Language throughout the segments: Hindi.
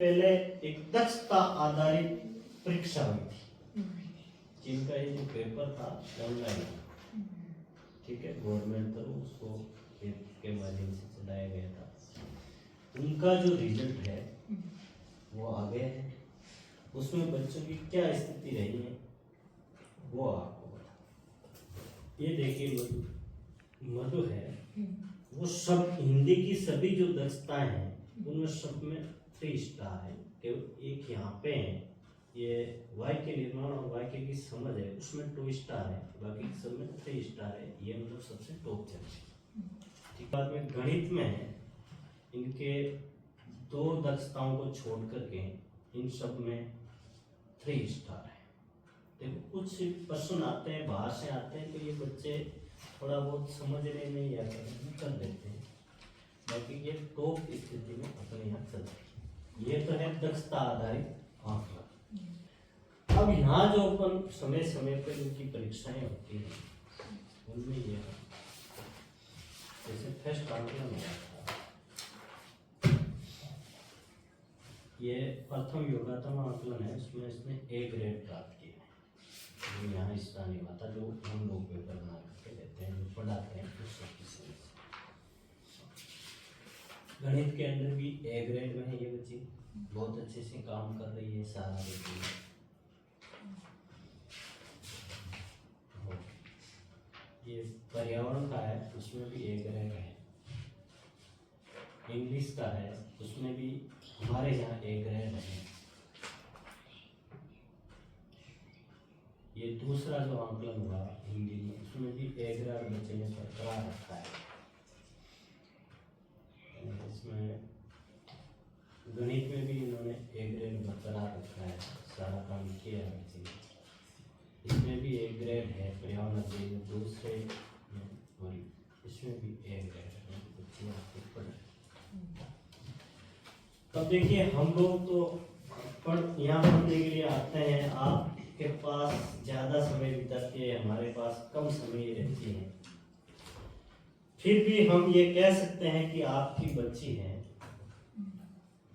पहले एक दक्षता आधारित परीक्षा हुई थी, जिनका ये जो पेपर था ऑनलाइन, ठीक है, गवर्नमेंट पर उसको ऐप के माध्यम से चलाया गया था। उनका जो रिजल्ट है वो आ गया है। उसमें बच्चों की क्या स्थिति रही है वो आपको बता। ये देखिए मधु है, वो सब हिंदी की सभी जो दक्षताएं हैं उनमें सब में 3 स्टार है। केवल एक यहाँ पे है, ये वाक्य निर्माण और वाक्य की समझ है, उसमें 2 स्टार है, बाकी सब में 3 स्टार है। ये मतलब सबसे टॉप चल रही है। ठीक, बाद में गणित में है, इनके 2 दक्षताओं को छोड़ करके इन सब में 3 स्टार है। देखो कुछ प्रश्न आते हैं बाहर से आते हैं तो ये बच्चे थोड़ा बहुत समझने में या कर देते हैं, बाकी ये टॉप स्थिति में अपने यहाँ चल रही है। ये तो है दक्षता आधारित आंकड़ा। अब यहाँ जो अपन समय समय पर इनकी परीक्षाएं होती हैं उनमें ये है, जैसे फर्स्ट आंकलन हुआ था, ये प्रथम योगात्मक आंकलन है, उसमें इसने A ग्रेड प्राप्त किया है। यहाँ हिस्सा नहीं हुआ था, जो हम लोग पेपर बना करके देते हैं, जो पढ़ाते हैं उस सबकी समझ। गणित के अंदर भी A ग्रेड में है ये बच्ची, बहुत अच्छे से काम कर रही है, सारा देती है। ये पर्यावरण का है, उसमें भी A ग्रेड है। इंग्लिश का है, उसमें भी हमारे यहाँ A ग्रेड है। ये दूसरा जो आंकलन हुआ हिंदी में, उसमें भी A ग्रेड बच्चे ने बरकरार रखा है। इसमें गणित में भी इन्होंने A ग्रेड बरकरार रखा है, सारा काम किया है बच्चे ने। इसमें भी A ग्रेड है, पर्यावरण में दूसरे में, और इसमें भी A ग्रेड है, बच्चे आपको पढ़। तब देखिए हम लोग तो यहाँ पढ़ने के लिए आते हैं, आपके पास ज़्यादा समय बिताती है, हमारे पास कम समय रहती है, फिर भी हम ये कह सकते हैं कि आपकी बच्ची है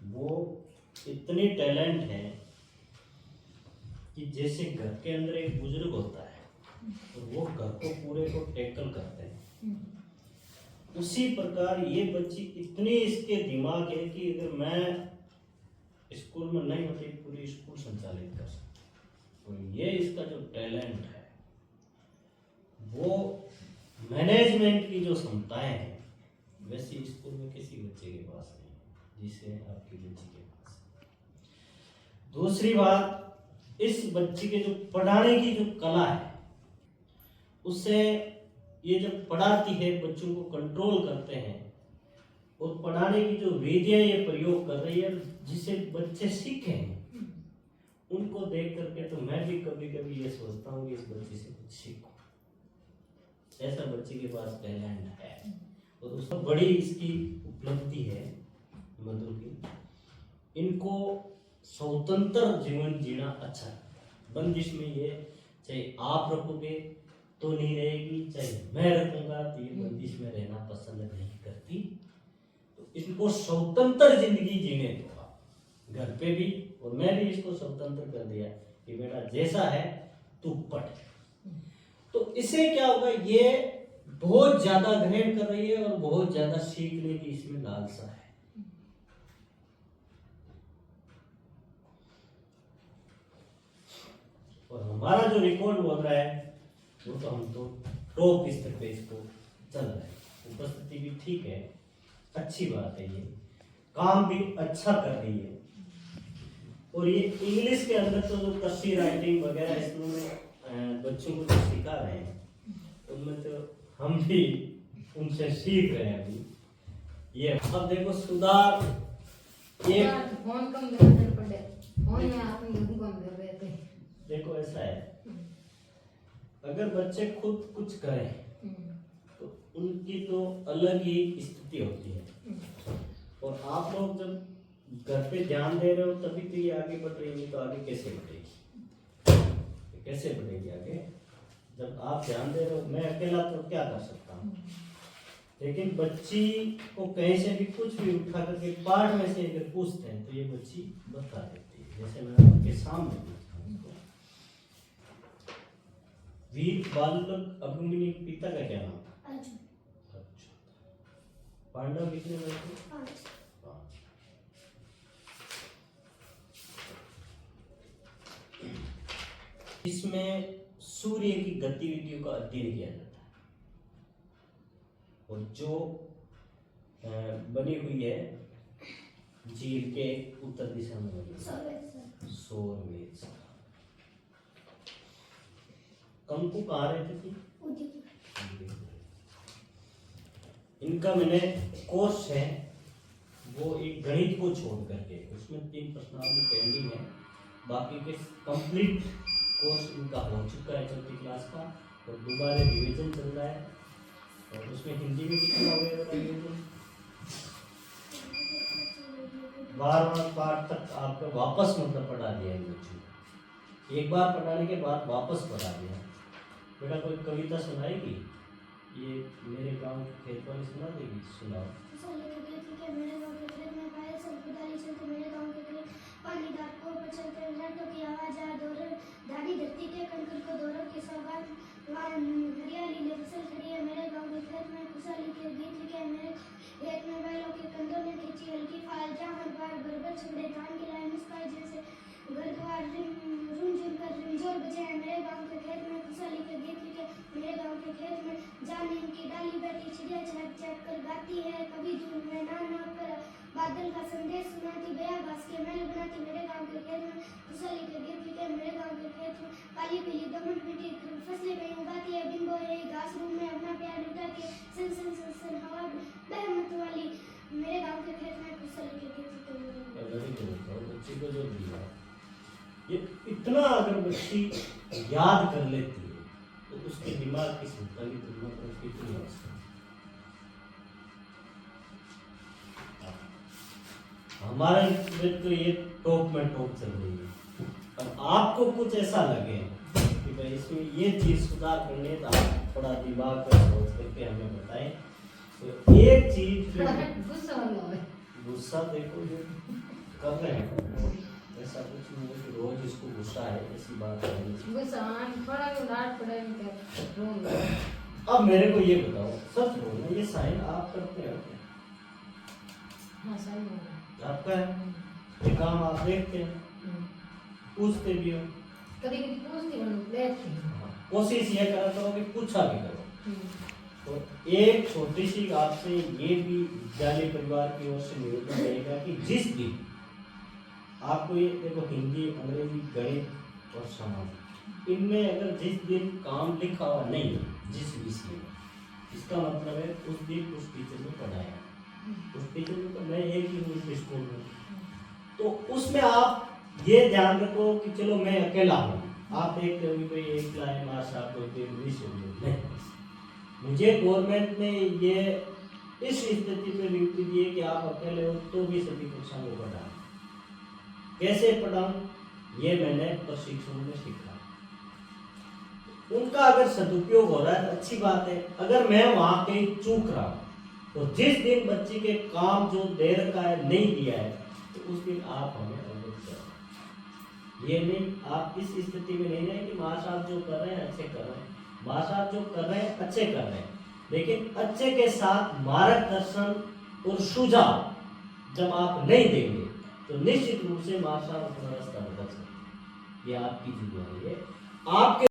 वो इतनी टैलेंट है कि जैसे घर के अंदर एक बुजुर्ग होता है और वो घर को पूरे को टैकल करते हैं, उसी प्रकार ये बच्ची इतनी इसके दिमाग है कि अगर मैं स्कूल में नहीं होती पूरी स्कूल संचालित कर सकती। और ये इसका जो टैलेंट है वो मैनेजमेंट की जो क्षमताएं हैं वैसी स्कूल में किसी बच्चे के पास नहीं, जिसे आपकी बच्ची के पास। दूसरी बात, इस बच्ची के जो पढ़ाने की जो कला है, उससे ये जब पढ़ाती है बच्चों को कंट्रोल करते हैं और पढ़ाने की जो विधियां ये प्रयोग कर रही है जिसे बच्चे सीखें, उनको देख करके तो मैं भी कभी कभी ये सोचता हूँ कि इस बच्ची से कुछ सीखूं। ऐसा बच्चे के पास टैलेंट है और उसको बड़ी इसकी उपलब्धि है मधु की। इनको स्वतंत्र जीवन जीना अच्छा है, बंदिश में ये चाहे आप रखोगे तो नहीं रहेगी, चाहे मैं रखूंगा तो ये बंदिश में रहना पसंद नहीं करती। तो इसको स्वतंत्र जिंदगी जीने दो आप घर पे भी, और मैं भी इसको स्वतंत्र कर दिया कि बेटा जैसा है तू पढ़। तो इससे क्या होगा, ये बहुत ज्यादा ग्रहण कर रही है और बहुत ज्यादा सीखने की इसमें लालसा है। और हमारा जो रिकॉर्ड बोल रहा है वो तो हम तो टॉप स्तर पे इसको चल रहा है। उपस्थिति भी ठीक है, अच्छी बात है, ये काम भी अच्छा कर रही है। और ये इंग्लिश के अंदर तो जो कर्सिव राइटिंग वगैरह इसमें बच्चों को जो सिखा रहे हैं उनमें तो हम भी उनसे सीख रहे हैं अभी। ये अब देखो सुधार, ये फोन कम देना पड़े, फोन में आप नहीं कम कर रहे थे। देखो ऐसा है, अगर बच्चे खुद कुछ करें तो उनकी तो अलग ही स्थिति होती है। और आप लोग जब घर पे ध्यान दे रहे हो तभी तो ये आगे बढ़ रही है, तो आगे कैसे बढ़ेगी, कैसे बढ़ेगी आगे जब आप ध्यान दे रहे हो। मैं अकेला तो क्या कर सकता हूँ, लेकिन बच्ची को कहीं से भी कुछ भी उठा करके पाठ में से अगर पूछते हैं तो ये बच्ची बता देती है। जैसे मैं आपके सामने पूछता हूँ इसको, वीर बालक अभिमन्यु के पिता का क्या नाम था? अच्छा। पांडव कितने भाई थे? 5। इसमें सूर्य की गतिविधियों का अध्ययन किया जाता है और जो बनी हुई है झील के उत्तर दिशा में बनी सौरवेद। कंकु कहाँ रहती थी? इनका मैंने कोर्स है वो एक गणित को छोड़ करके, उसमें 3 प्रश्नावली पेंडिंग है, बाकी के कंप्लीट कोर्स इनका हो चुका है 4th क्लास का और दोबारा रिवीजन चल रहा है। और उसमें हिंदी में कितना हो गया रिवीजन? 12वां पाठ तक आपको वापस मतलब पढ़ा दिया इन बच्चों को। एक बार पढ़ाने के बाद वापस पढ़ा दिया। बेटा कोई कविता सुनाएगी? ये मेरे गांव के खेत वाली सुना देगी? सुनाओ। मेरे गांव के खेत में पायल सब कुदाली चलते, मेरे गांव के खेत पानी दार को पचलते, लड़कों की आवाज आ दौर दादी धरती के कंकर को दौरों की सौगात, वहाँ हरियाली ले फसल खड़ी है। मेरे गांव के खेत में खुशहाली के गीत लिखे, मेरे खेत में बैलों के कंधों में खींची हल्की फाल, जहाँ हर बार बरबर छुड़े धान की लाए मुस्काई जैसे घर द्वार झुनझुन कर रिमझोर बजे हैं। मेरे गांव के खेत में खुशहाली के गीत लिखे, मेरे गांव के खेत में जहाँ नीम की डाली बैठी चिड़िया चहक चहक कर गाती है, कभी जून में नाम कर बादल का संदेश सुनाती, बया घास के महल बनाती। मेरे गांव के खेत में खुशहाली के गीत लिखे, मेरे गांव के खेत में काली पीली दमट मिट्टी फसलें कहीं उगाती है, बिन बोए घास रूम में अपना प्यार लुटा के सन सन सन सन हवा बहमत वाली। मेरे गांव के खेत में खुशहाली के गीत लिखे। बच्ची को जो दिया ये इतना अगर बच्ची याद कर लेती है तो उसके दिमाग की क्षमता की तुलना पर कितनी आवश्यक है। हमारे में तो ये टॉप में टॉप चल रही है। अब आपको कुछ ऐसा लगे कि भाई इसमें ये चीज सुधार करनी है तो आप थोड़ा दिमाग पर सोच करके हमें बताएं। तो एक चीज गुस्सा देखो जो कर रहे हैं ऐसा कुछ नहीं है कि रोज इसको गुस्सा है, ऐसी बात है। अब मेरे को ये बताओ, सच बोलो, ये साइन आप करते हो? हाँ, साइन आपका है, ये काम आप देखते हैं, पूछते भी हो? कभी-कभी पूछती हूँ, देखती हूँ। कोशिश ये करा करो कि पूछा भी करो। तो एक छोटी सी आपसे ये भी विद्यालय परिवार की ओर से निवेदन रहेगा कि जिस दिन आपको ये देखो हिंदी, अंग्रेजी, गणित और समाज, इनमें अगर जिस दिन काम लिखा हुआ नहीं है जिस विषय में, इसका मतलब है उस दिन उस टीचर ने पढ़ाया, उस टीचर ने तो मैं एक ही हूँ इस स्कूल में, तो उसमें आप ये ध्यान रखो कि चलो मैं अकेला हूँ। आप देखते हो कि कोई एक लाइन मार साहब कोई इंग्लिश नहीं, मुझे गवर्नमेंट ने ये इस स्थिति पे नियुक्ति दी है कि आप अकेले हो तो भी सभी कक्षा में पढ़ा। कैसे पढ़ाऊं ये मैंने प्रशिक्षण में सीखा। उनका अगर सदुपयोग हो रहा है तो अच्छी बात है, अगर मैं वहां कहीं चूक रहा हूं तो जिस दिन बच्चे के काम जो दे रखा है नहीं दिया है तो उस दिन आप हमें अवगत करो। ये नहीं आप इस स्थिति में नहीं रहे कि माँ साहब जो कर रहे हैं अच्छे कर रहे हैं, माँ साहब जो कर रहे हैं अच्छे कर रहे हैं, लेकिन अच्छे के साथ मार्गदर्शन और सुझाव जब आप नहीं देंगे तो निश्चित रूप से माँ साहब अपना रास्ता बदल सकते। ये आपकी जिम्मेदारी है। आपके